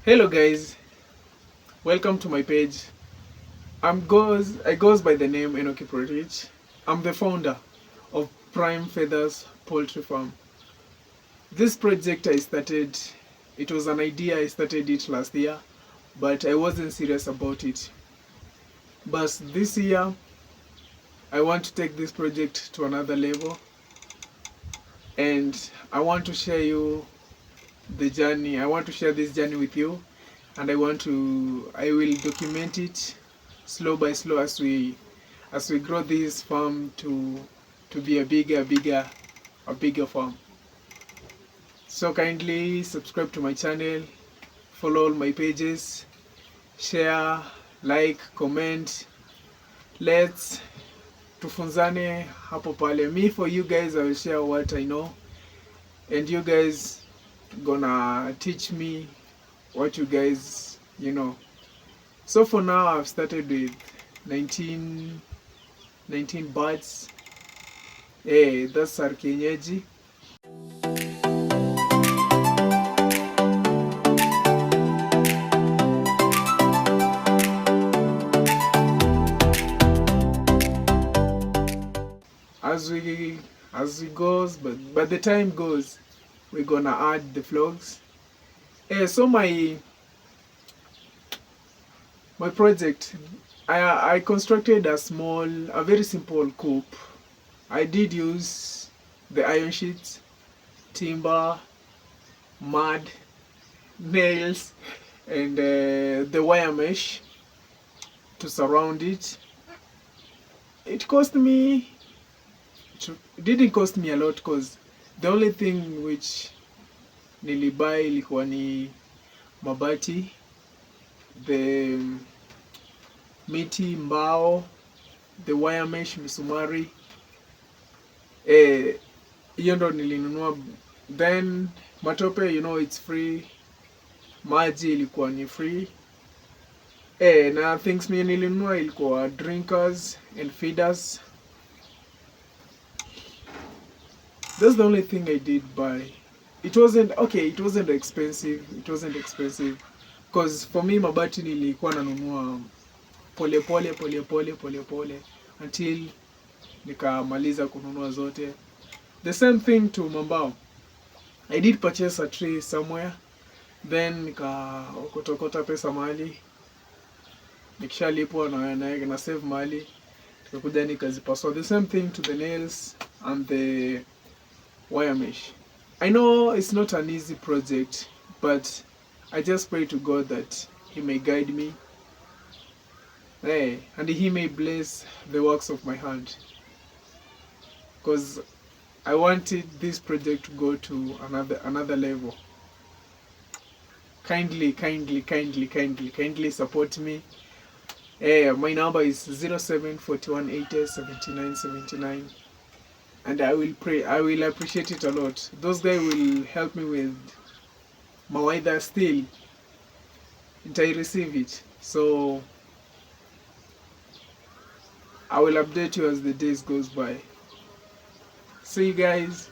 Hello guys, welcome to my page. I goes by the name Enoki Protich. I'm the founder of PRIMEFEATHERS Poultry Farm. This project it was an idea. I started it last year, but I wasn't serious about it. But this year, I want to take this project to another level, and I want to share you the journey. I want to share this journey with you, and I will document it slow by slow as we grow this farm to be a bigger farm. So kindly subscribe to my channel, follow all my pages, share, like, comment. Let's tufunzane hapo pale. Me, for you guys, I will share what I know, and you guys gonna teach me what you guys know. So for now, I've started with 19 birds. Hey, that's our kienyeji. As we goes, but the time goes, we're gonna add the vlogs. So my project, I constructed a very simple coop. I did use the iron sheets, timber, mud, nails, and the wire mesh to surround it. It didn't cost me a lot, because the only thing which nilibuy ilikuwa ni mabati, the miti, mbao, the wire mesh, misumari. Hiyo ndo nilinunua. Then matope, it's free. Maji ilikuwa ni free. Na things mimi nilinunua ilikuwa drinkers and feeders. That's the only thing I did buy. It wasn't expensive. Because for me, mabati nilikuwa nanunua pole pole until nikamaliza kununua zote. The same thing to mambao. I did purchase a tree somewhere, then nikaokotokota pesa mali, nikishalipwa na save mali, nikakuja nikazipasua. The same thing to the nails and the wire mesh. I know it's not an easy project, but I just pray to God that He may guide me, and He may bless the works of my hand, because I wanted this project to go to another level. Kindly support me. My number is 0741807979, and I will appreciate it a lot. Those guys will help me with mawaidha still, and I receive it. So I will update you as the days goes by. See you guys.